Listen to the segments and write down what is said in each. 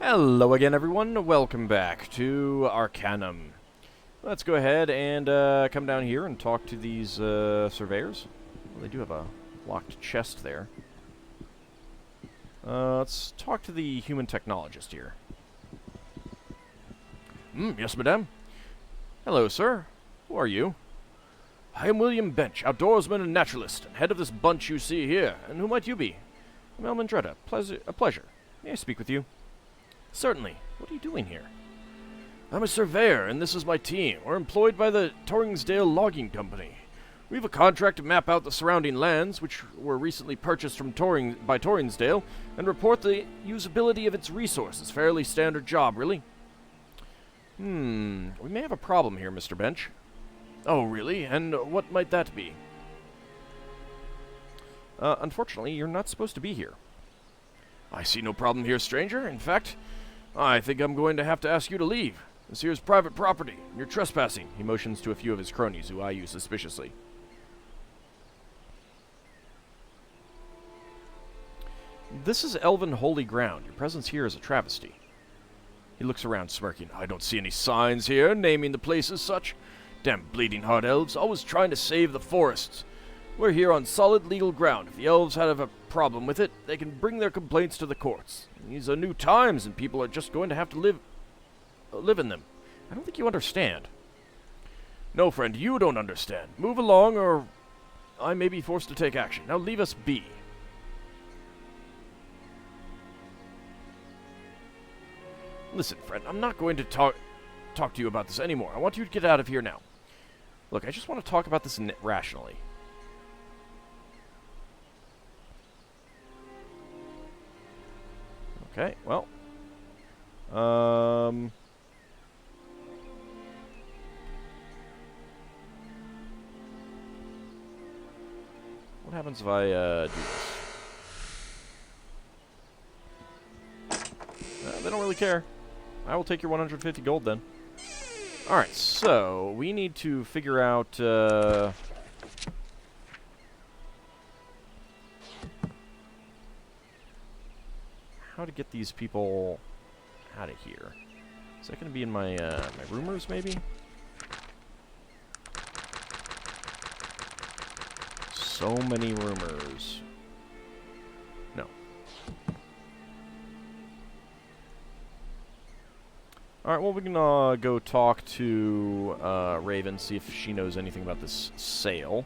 Hello again, everyone. Welcome back to Arcanum. Let's go ahead and come down here and talk to these surveyors. Well, they do have a locked chest there. Let's talk to the human technologist here. Yes, madame. Hello, sir. Who are you? I am William Bench, outdoorsman and naturalist, and head of this bunch you see here. And who might you be? I'm Elmandretta. A pleasure. May I speak with you? Certainly. What are you doing here? I'm a surveyor, and this is my team. We're employed by the Torringsdale Logging Company. We have a contract to map out the surrounding lands, which were recently purchased from by Torringsdale, and report the usability of its resources. Fairly standard job, really. We may have a problem here, Mr. Bench. Oh, really? And what might that be? Unfortunately, you're not supposed to be here. I see no problem here, stranger. In fact, I think I'm going to have to ask you to leave. This here's private property. You're trespassing. He motions to a few of his cronies, who eye you suspiciously. This is elven holy ground. Your presence here is a travesty. He looks around, smirking. I don't see any signs here, naming the place as such. Damn bleeding heart elves, always trying to save the forests. We're here on solid legal ground. If the elves have a problem with it, they can bring their complaints to the courts. These are new times, and people are just going to have to live in them. I don't think you understand. No, friend, you don't understand. Move along, or I may be forced to take action. Now leave us be. Listen, friend, I'm not going to talk to you about this anymore. I want you to get out of here now. Look, I just want to talk about this rationally. Okay, well. What happens if I, do this? They don't really care. I will take your 150 gold then. Alright, so we need to figure out, how to get these people out of here. Is that going to be in my rumors, maybe? So many rumors. No. Alright, well, we can go talk to Raven, see if she knows anything about this sale.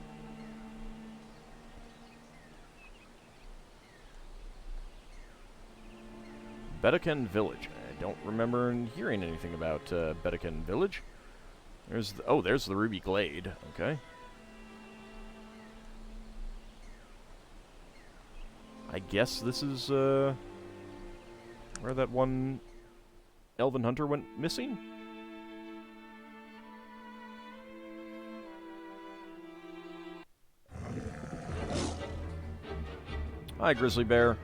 Bedekin Village. I don't remember hearing anything about Bedekin Village. There's the Ruby Glade. Okay. I guess this is where that one elven hunter went missing? Hi, Grizzly Bear.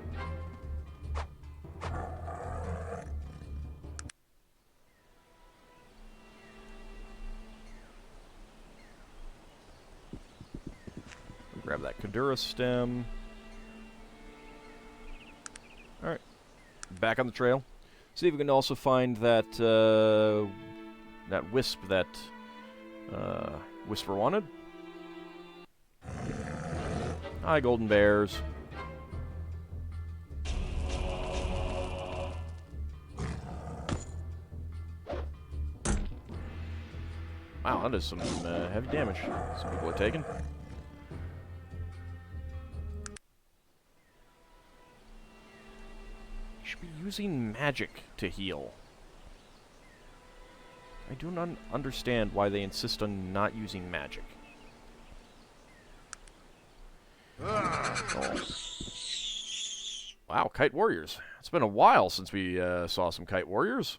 Grab that Kadura stem. Alright. Back on the trail. See if we can also find that, that wisp that, Whisper wanted. Hi, golden bears. Wow, that is some, heavy damage some people are taking. Be using magic to heal. I do not understand why they insist on not using magic. Oh. Wow, kite warriors. It's been a while since we saw some kite warriors.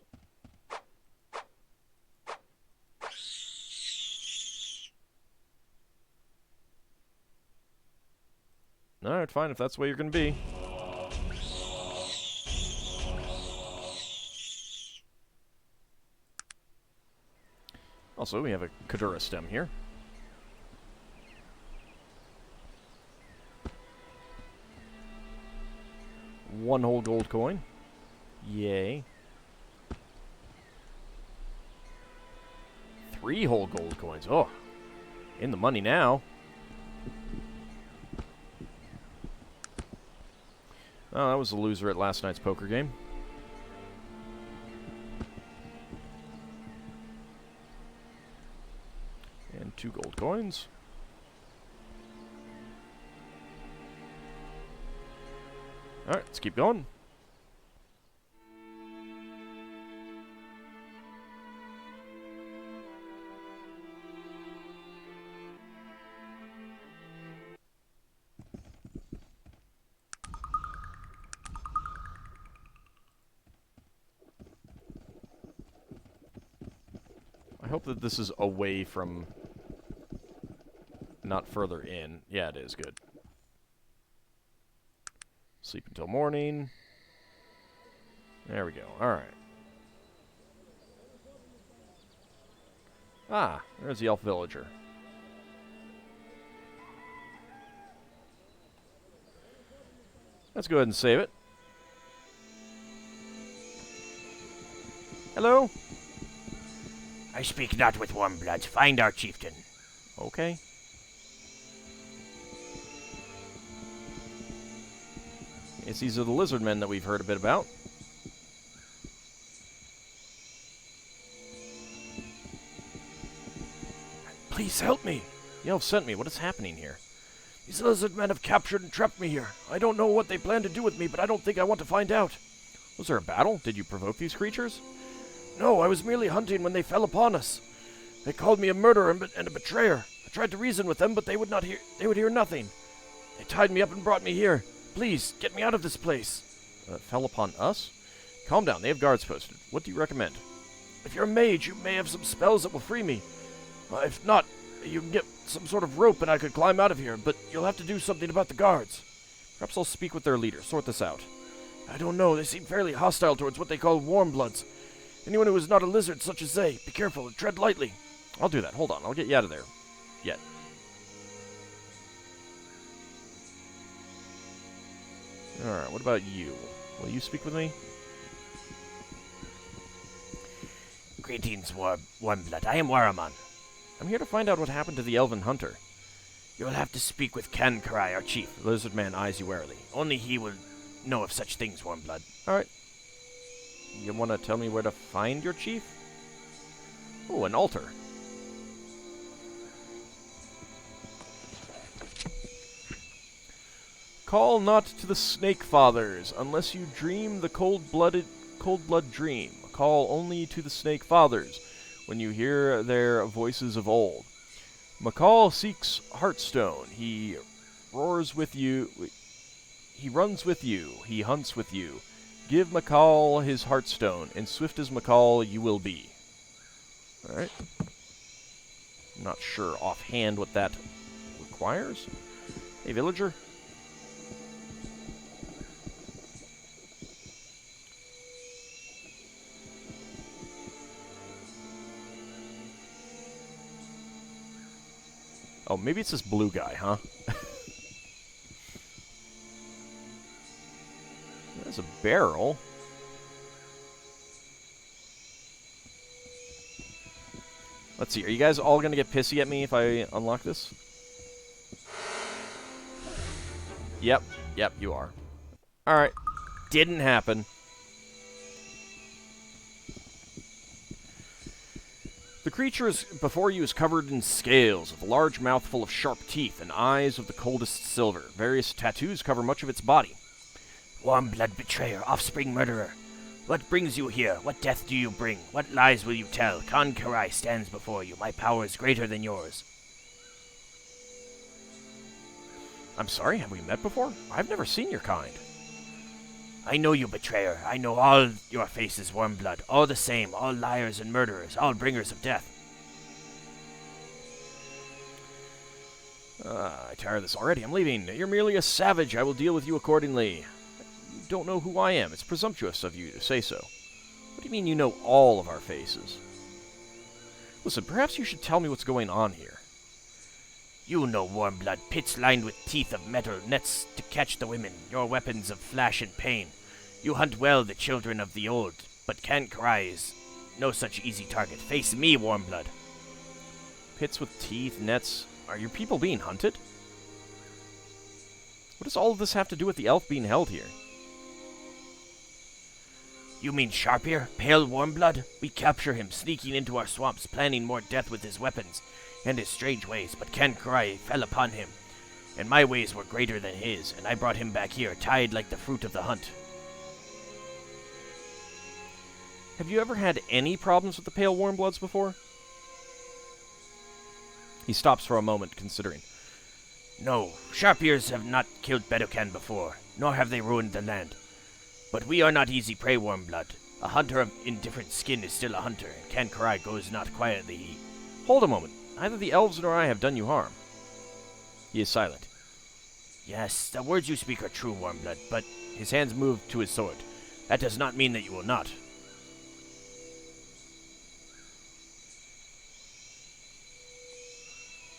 Alright, fine, if that's the way you're going to be. Also, we have a Kadura stem here. One whole gold coin. Yay. 3 whole gold coins. Oh, in the money now. Oh, that was the loser at last night's poker game. And 2 gold coins. Alright, let's keep going. I hope that this is away from... not further in. Yeah, it is. Good. Sleep until morning. There we go. Alright. Ah, there's the elf villager. Let's go ahead and save it. Hello? I speak not with warm blood. Find our chieftain. Okay. Yes, these are the lizard men that we've heard a bit about. Please help me. The elf sent me. What is happening here? These lizard men have captured and trapped me here. I don't know what they plan to do with me, but I don't think I want to find out. Was there a battle? Did you provoke these creatures? No, I was merely hunting when they fell upon us. They called me a murderer and a betrayer. I tried to reason with them, but they would not hear. They would hear nothing. They tied me up and brought me here. Please, get me out of this place. Fell upon us? Calm down. They have guards posted. What do you recommend? If you're a mage, you may have some spells that will free me. If not, you can get some sort of rope and I could climb out of here, but you'll have to do something about the guards. Perhaps I'll speak with their leader. Sort this out. I don't know. They seem fairly hostile towards what they call warm bloods. Anyone who is not a lizard such as they, be careful and tread lightly. I'll do that. Hold on. I'll get you out of there. Yet. Alright, what about you? Will you speak with me? Greetings, Warmblood. I am Waraman. I'm here to find out what happened to the elven hunter. You will have to speak with Kankarai, our chief. The lizard man eyes you warily. Only he will know of such things, Warmblood. Alright. You want to tell me where to find your chief? Oh, an altar. Call not to the snake fathers, unless you dream the cold blood dream. Call only to the snake fathers, when you hear their voices of old. McCall seeks Heartstone. He roars with you. He runs with you. He hunts with you. Give McCall his Heartstone, and swift as McCall you will be. Alright. Not sure offhand what that requires. Hey, villager. Oh, maybe it's this blue guy, huh? There's a barrel. Let's see, are you guys all gonna get pissy at me if I unlock this? Yep, you are. Alright, didn't happen. The creature before you is covered in scales, with a large mouth full of sharp teeth, and eyes of the coldest silver. Various tattoos cover much of its body. Warmblood betrayer, offspring murderer. What brings you here? What death do you bring? What lies will you tell? Kankarai stands before you. My power is greater than yours. I'm sorry, have we met before? I've never seen your kind. I know you, betrayer. I know all your faces, Warmblood. All the same, all liars and murderers, all bringers of death. I tire of this already. I'm leaving. You're merely a savage. I will deal with you accordingly. You don't know who I am. It's presumptuous of you to say so. What do you mean you know all of our faces? Listen, perhaps you should tell me what's going on here. You know, Warmblood, pits lined with teeth of metal, nets to catch the women, your weapons of flash and pain. You hunt well the children of the old, but Kankarai is no such easy target. Face me, Warmblood. Pits with teeth, nets. Are your people being hunted? What does all of this have to do with the elf being held here? You mean Sharpear? Pale Warmblood? We capture him, sneaking into our swamps, planning more death with his weapons and his strange ways, but Kankurai fell upon him, and my ways were greater than his, and I brought him back here, tied like the fruit of the hunt. Have you ever had any problems with the Pale Warmbloods before? He stops for a moment, considering. No, Sharpears have not killed Bedokan before, nor have they ruined the land. But we are not easy prey, Warmblood. A hunter of indifferent skin is still a hunter, and Kankurai goes not quietly. Hold a moment. Neither the elves nor I have done you harm. He is silent. Yes, the words you speak are true, Warmblood, but his hands move to his sword. That does not mean that you will not.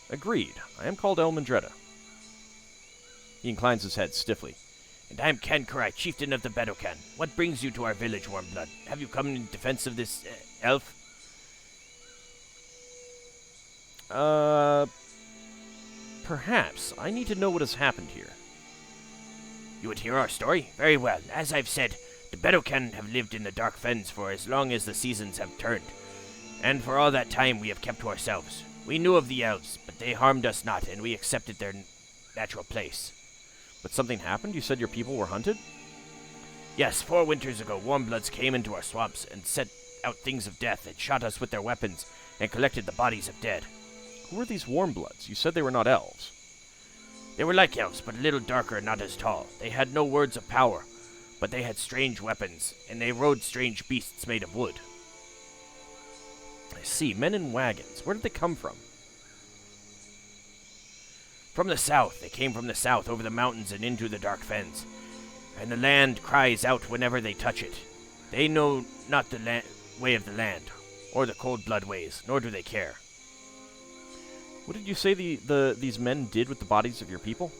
Agreed. I am called Elmendretta. He inclines his head stiffly. And I am Kankurai, chieftain of the Bedokan. What brings you to our village, Warmblood? Have you come in defense of this elf? Perhaps. I need to know what has happened here. You would hear our story? Very well. As I've said, the Bedokan have lived in the Dark Fens for as long as the seasons have turned. And for all that time we have kept to ourselves. We knew of the elves, but they harmed us not, and we accepted their natural place. But something happened? You said your people were hunted? Yes, 4 winters ago, Warmbloods came into our swamps and set out things of death and shot us with their weapons and collected the bodies of dead. Who were these Warmbloods? You said they were not elves. They were like elves, but a little darker and not as tall. They had no words of power, but they had strange weapons, and they rode strange beasts made of wood. I see. Men in wagons. Where did they come from? From the south. They came from the south, over the mountains and into the Dark Fens. And the land cries out whenever they touch it. They know not the way of the land, or the cold blood ways, nor do they care. What did you say these men did with the bodies of your people?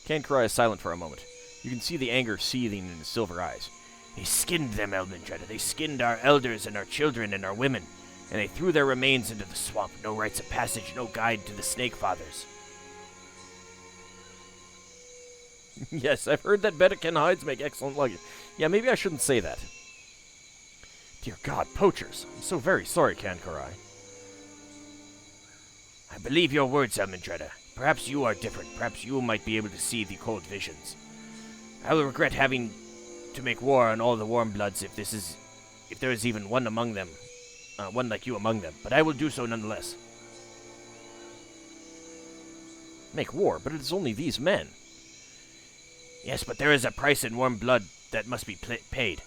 Kankurai is silent for a moment. You can see the anger seething in his silver eyes. They skinned them, Elmendretta. They skinned our elders and our children and our women, and they threw their remains into the swamp. No rites of passage, no guide to the Snake Fathers. Yes, I've heard that Bedokan hides make excellent luggage. Yeah, maybe I shouldn't say that. Dear God, poachers. I'm so very sorry, Kankurai. I believe your words, Elmendretta. Perhaps you are different. Perhaps you might be able to see the cold visions. I will regret having to make war on all the Warmbloods if there is even one among them, one like you among them. But I will do so nonetheless. Make war, but it is only these men. Yes, but there is a price in warm blood that must be paid.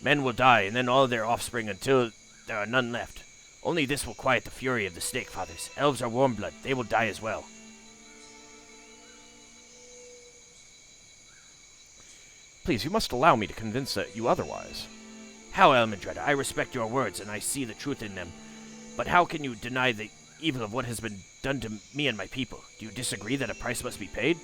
Men will die, and then all their offspring until there are none left. Only this will quiet the fury of the Snake Fathers. Elves are warm blood. They will die as well. Please, you must allow me to convince you otherwise. How, Elmendretta? I respect your words, and I see the truth in them. But how can you deny the evil of what has been done to me and my people? Do you disagree that a price must be paid?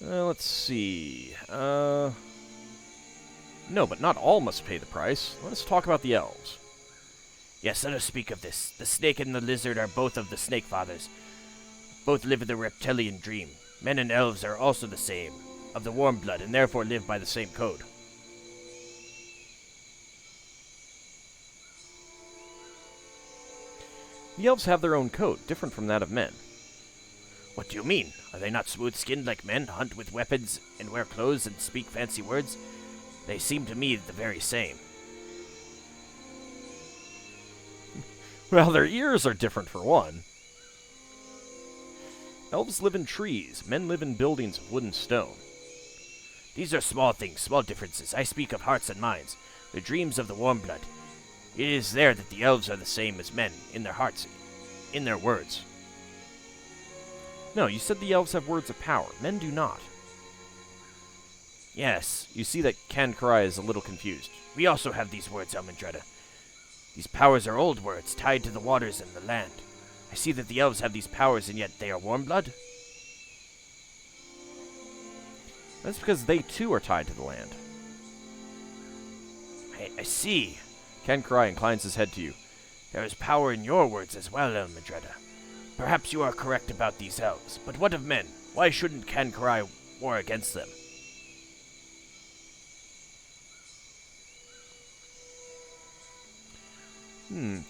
Let's see. No, but not all must pay the price. Let us talk about the elves. Yes, let us speak of this. The snake and the lizard are both of the Snake Fathers. Both live in the reptilian dream. Men and elves are also the same, of the warm blood, and therefore live by the same code. The elves have their own code, different from that of men. What do you mean? Are they not smooth-skinned like men, hunt with weapons, and wear clothes and speak fancy words? They seem to me the very same. Well, their ears are different for one. Elves live in trees. Men live in buildings of wood and stone. These are small things, small differences. I speak of hearts and minds, the dreams of the warm blood. It is there that the elves are the same as men, in their hearts, in their words. No, you said the elves have words of power. Men do not. Yes. You see that Kankurai is a little confused. We also have these words, Elmendretta. These powers are old words, tied to the waters and the land. I see that the elves have these powers, and yet they are warm blood? That's because they too are tied to the land. I see. Kankrai inclines his head to you. There is power in your words as well, Elmendreda. Perhaps you are correct about these elves, but what of men? Why shouldn't Kankrai war against them?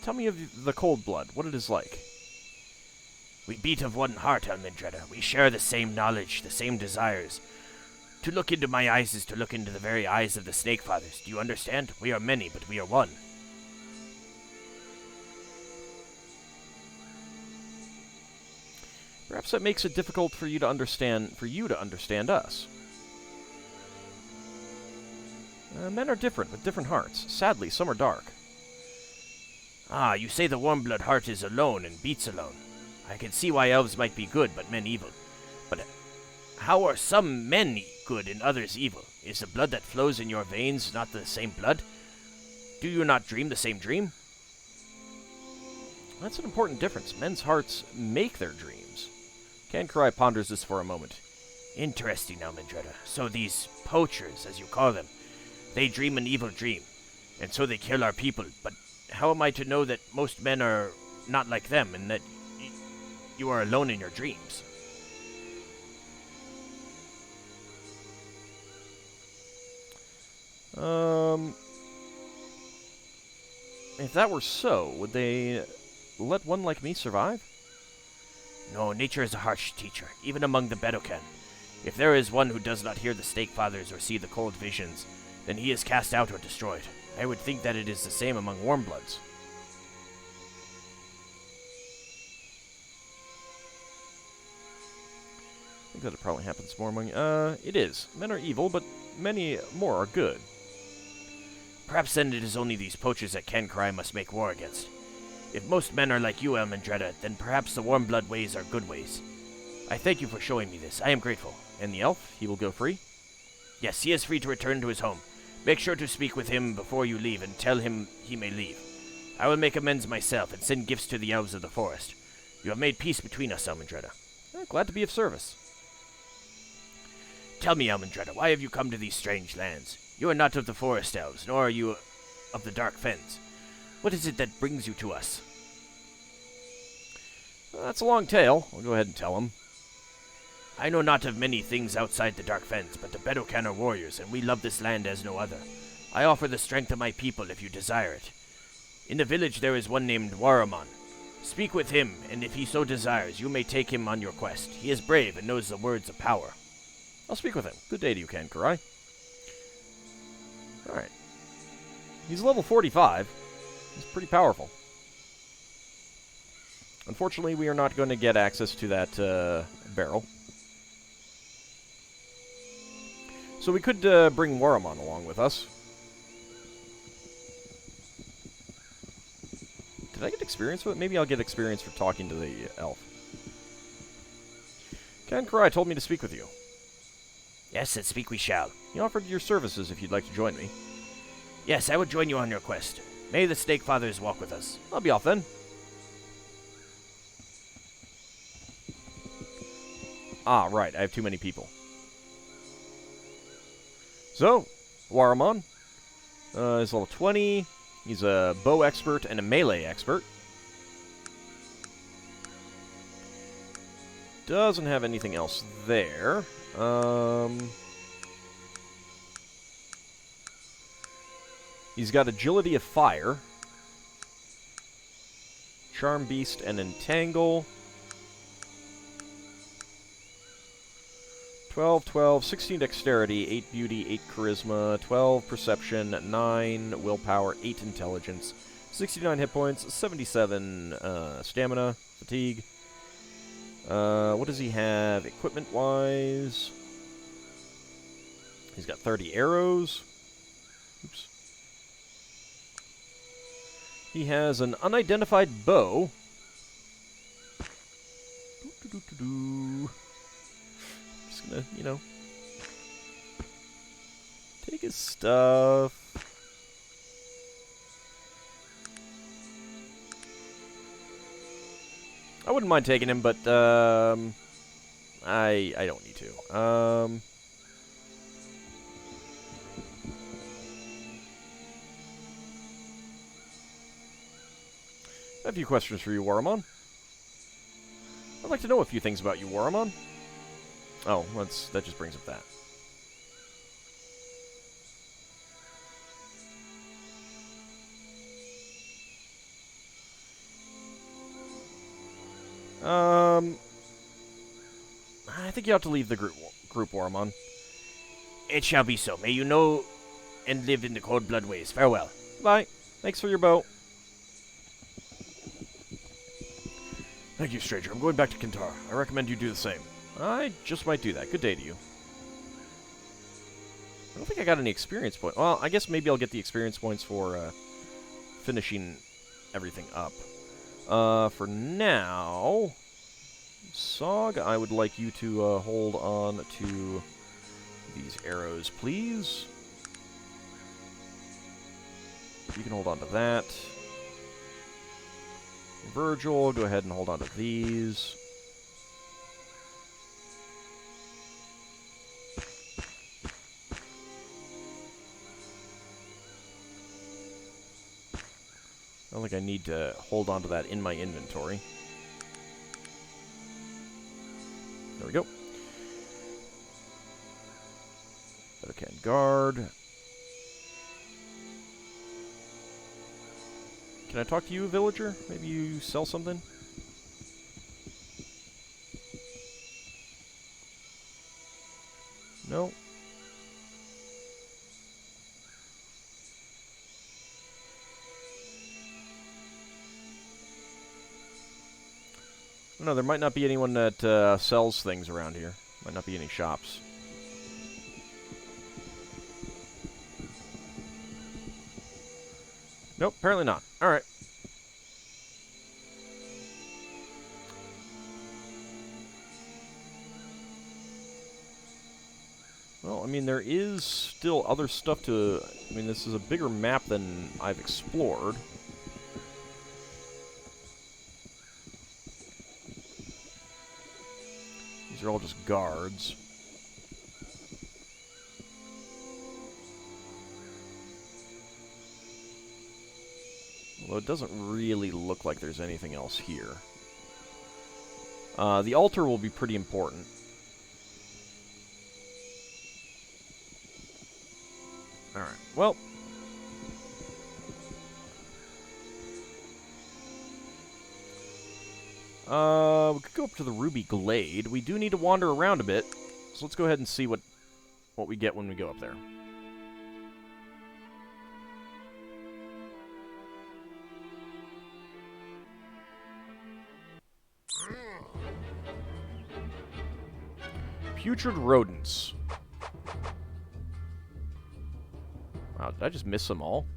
Tell me of the cold blood, what it is like. We beat of one heart, Elmendreda. We share the same knowledge, the same desires. To look into my eyes is to look into the very eyes of the Snake Fathers. Do you understand? We are many, but we are one. Perhaps that makes it difficult for you to understand us. Men are different, with different hearts. Sadly, some are dark. Ah, you say the warm-blood heart is alone and beats alone. I can see why elves might be good, but men evil. But how are some men good and others evil? Is the blood that flows in your veins not the same blood? Do you not dream the same dream? That's an important difference. Men's hearts make their dreams. Kankrai ponders this for a moment. Interesting, Elmendreda. So these poachers, as you call them, they dream an evil dream, and so they kill our people. But how am I to know that most men are not like them, and that you are alone in your dreams? If that were so, would they let one like me survive? No, nature is a harsh teacher, even among the Bedokan. If there is one who does not hear the Snake Fathers or see the cold visions, then he is cast out or destroyed. I would think that it is the same among warmbloods. I think that it probably happens more among... it is. Men are evil, but many more are good. Perhaps then it is only these poachers that Kankrai must make war against. If most men are like you, Elmendreda, then perhaps the warm-blood ways are good ways. I thank you for showing me this. I am grateful. And the elf? He will go free? Yes, he is free to return to his home. Make sure to speak with him before you leave and tell him he may leave. I will make amends myself and send gifts to the elves of the forest. You have made peace between us, Elmendreda. Glad to be of service. Tell me, Elmendreda, why have you come to these strange lands? You are not of the forest elves, nor are you of the dark fens. What is it that brings you to us? That's a long tale. I'll go ahead and tell him. I know not of many things outside the dark fens, but the Bedokan are warriors, and we love this land as no other. I offer the strength of my people if you desire it. In the village there is one named Waramon. Speak with him, and if he so desires, you may take him on your quest. He is brave and knows the words of power. I'll speak with him. Good day to you, Kankrai. Alright. He's level 45. He's pretty powerful. Unfortunately, we are not going to get access to that barrel. So we could bring Waramon along with us. Did I get experience with it? Maybe I'll get experience for talking to the elf. Kankrai told me to speak with you. Yes, and speak we shall. He offered your services if you'd like to join me. Yes, I would join you on your quest. May the Snake Fathers walk with us. I'll be off then. Ah, right. I have too many people. So, Waramon is level 20. He's a bow expert and a melee expert. Doesn't have anything else there. He's got agility of fire, charm beast, and entangle. 12, 12, 16 dexterity, 8 beauty, 8 charisma, 12 perception, 9 willpower, 8 intelligence, 69 hit points, 77 stamina, fatigue. What does he have equipment-wise? He's got 30 arrows. Oops. He has an unidentified bow. Just gonna, you know, take his stuff. I wouldn't mind taking him, but I don't need to. I have a few questions for you, Waramon. I'd like to know a few things about you, Waramon. Oh, that just brings up that. I think you have to leave the group, Waramon. It shall be so. May you know and live in the cold blood ways. Farewell. Bye. Thanks for your boat. Thank you, stranger. I'm going back to Kintar. I recommend you do the same. I just might do that. Good day to you. I don't think I got any experience points. Well, I guess maybe I'll get the experience points for finishing everything up. For now, Sog, I would like you to hold on to these arrows, please. You can hold on to that. Virgil, go ahead and hold on to these. I don't think I need to hold on to that in my inventory. There we go. Okay, guard. Can I talk to you, villager? Maybe you sell something? No? No, there might not be anyone that sells things around here. Might not be any shops. Nope, apparently not. Alright. Well, I mean, there is still other stuff to... I mean, this is a bigger map than I've explored. These are all just guards. Although it doesn't really look like there's anything else here. The altar will be pretty important. Alright, well. We could go up to the Ruby Glade. We do need to wander around a bit. So let's go ahead and see what we get when we go up there. Putrid rodents. Wow, did I just miss them all?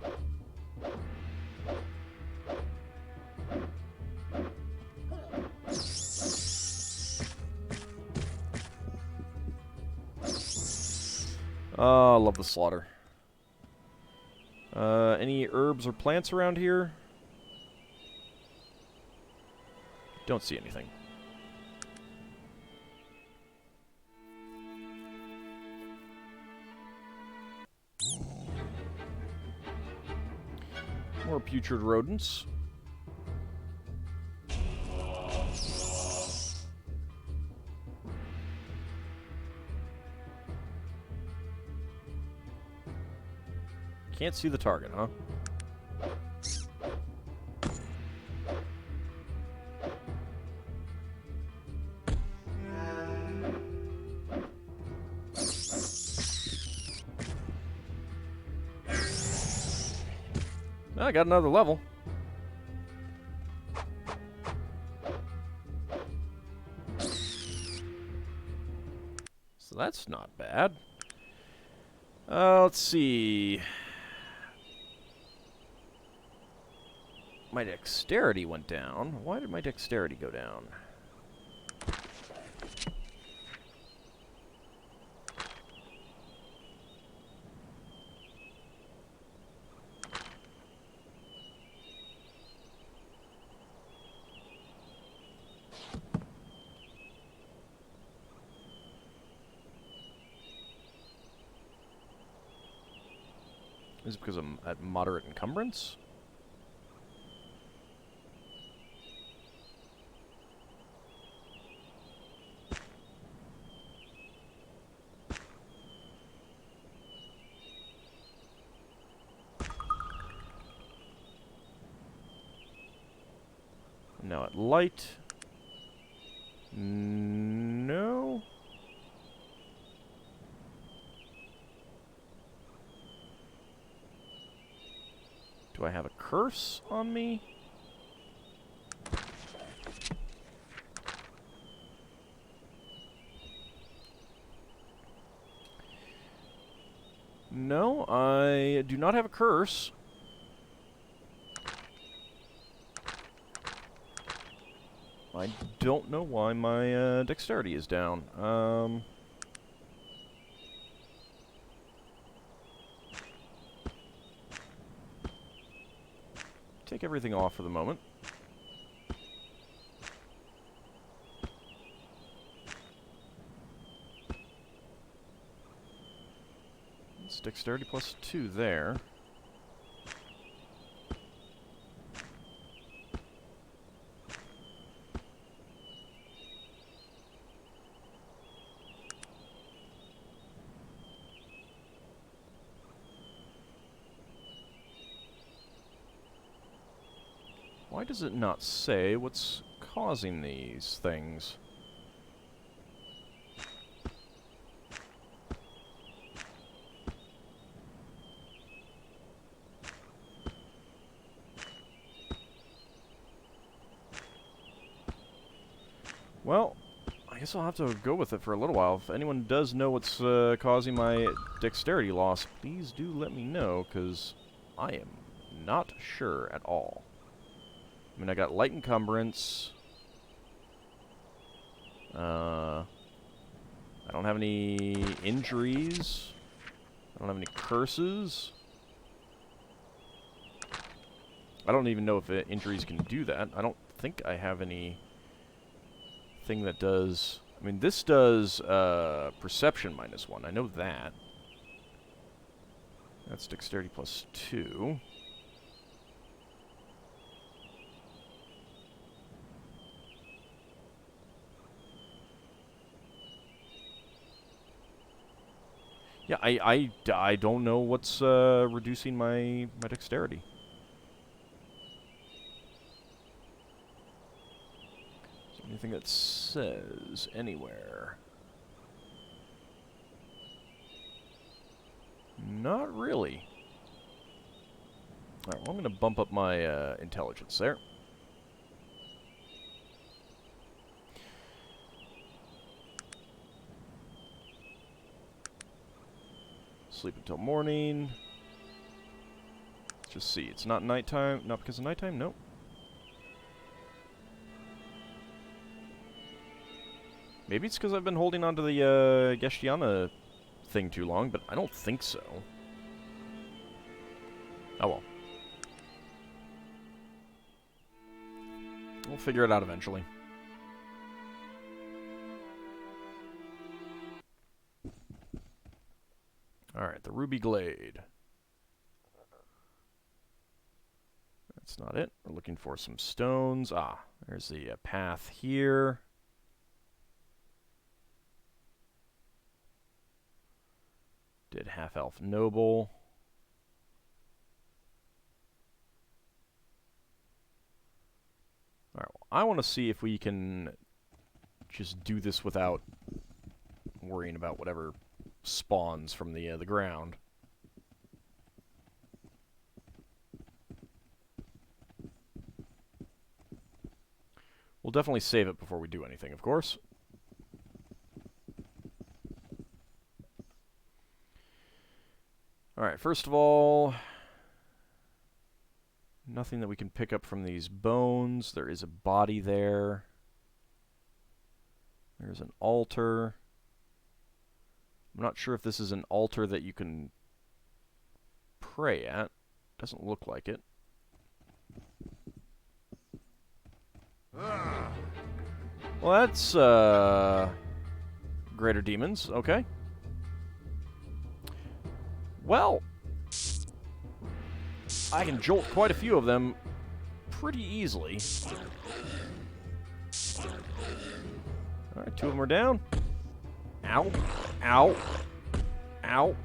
Oh, I love the slaughter. Any herbs or plants around here? Don't see anything. More putrid rodents. Can't see the target, huh? I got another level. So that's not bad. Let's see. My dexterity went down. Why did my dexterity go down? Is it because I'm at moderate encumbrance? Now at light. No. Do I have a curse on me? No, I do not have a curse. I don't know why my dexterity is down. Take everything off for the moment. It's dexterity plus 2 there. Why does it not say what's causing these things? Well, I guess I'll have to go with it for a little while. If anyone does know what's causing my dexterity loss, please do let me know, because I am not sure at all. I mean, I got light encumbrance. I don't have any injuries. I don't have any curses. I don't even know if injuries can do that. I don't think I have any thing that does... I mean, this does perception -1. I know that. That's dexterity plus 2. Yeah, I don't know what's reducing my dexterity. Is there anything that says anywhere? Not really. Alright, well, I'm going to bump up my intelligence there. Sleep until morning. Let's just see. It's not nighttime. Not because of nighttime? Nope. Maybe it's because I've been holding on to the Geshtiana thing too long, but I don't think so. Oh well. We'll figure it out eventually. Alright, the Ruby Glade. That's not it. We're looking for some stones. Ah, there's the path here. Did half-elf noble. Alright, well, I want to see if we can just do this without worrying about whatever spawns from the ground. We'll definitely save it before we do anything, of course. Alright, first of all, nothing that we can pick up from these bones. There is a body there. There's an altar. I'm not sure if this is an altar that you can pray at. Doesn't look like it. Well, that's, greater demons. Okay. Well, I can jolt quite a few of them pretty easily. Alright, 2 of them are down. Ow. Ow. Ow.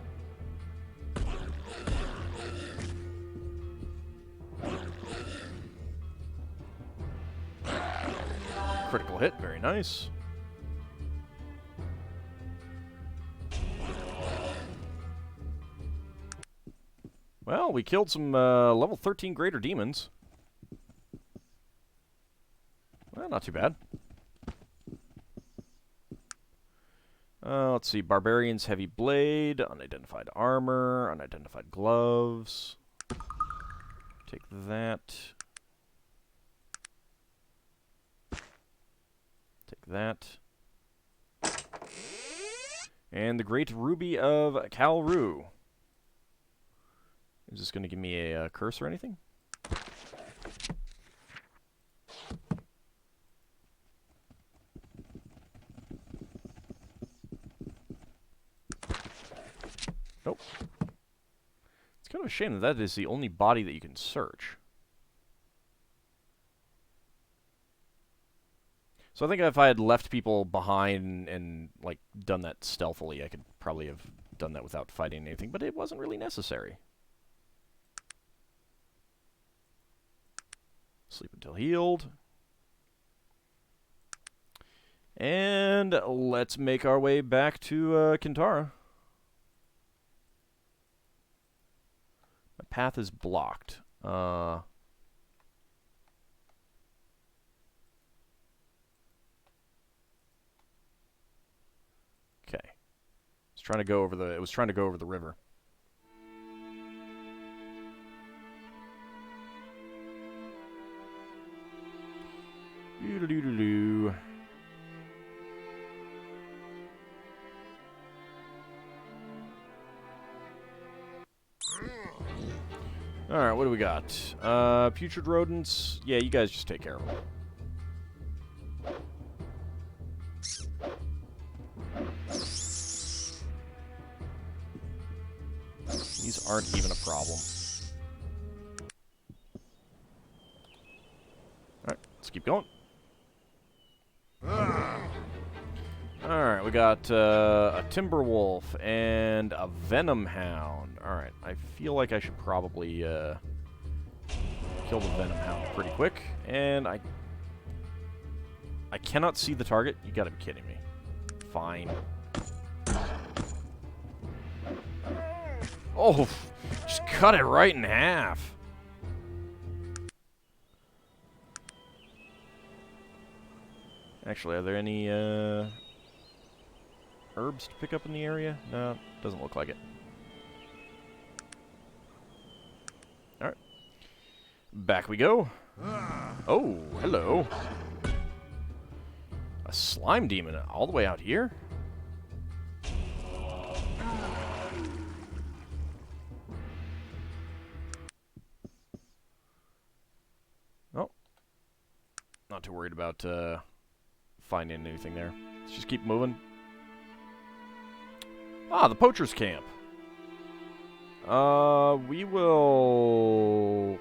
Critical hit, very nice. Well, we killed some level 13 greater demons. Well, not too bad. Let's see. Barbarians, heavy blade, unidentified armor, unidentified gloves. Take that. Take that. And the Great Ruby of Kalru. Is this going to give me a curse or anything? Nope. It's kind of a shame that that is the only body that you can search. So I think if I had left people behind and like done that stealthily, I could probably have done that without fighting anything, but it wasn't really necessary. Sleep until healed. And let's make our way back to Kintara. My path is blocked. Okay. It's trying to go over the. It was trying to go over the river. Doo-doo-doo-doo-doo. Alright, what do we got? Putrid rodents. Yeah, you guys just take care of them. These aren't even a problem. Alright, let's keep going. Alright, we got a timber wolf and a venom hound. Alright, I feel like I should probably kill the venom hound pretty quick. And I cannot see the target. You gotta be kidding me. Fine. Oh, just cut it right in half. Actually, are there any herbs to pick up in the area? No, doesn't look like it. Alright. Back we go. Oh, hello. A slime demon all the way out here? Oh. Not too worried about finding anything there. Let's just keep moving. Ah, the poacher's camp. We will...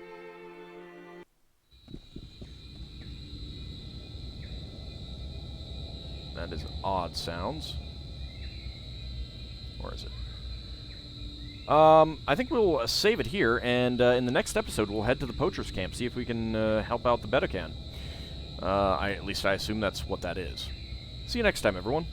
That is odd sounds. Or is it? I think we'll save it here, and in the next episode we'll head to the poacher's camp, see if we can help out the Bedacan. At least I assume that's what that is. See you next time, everyone.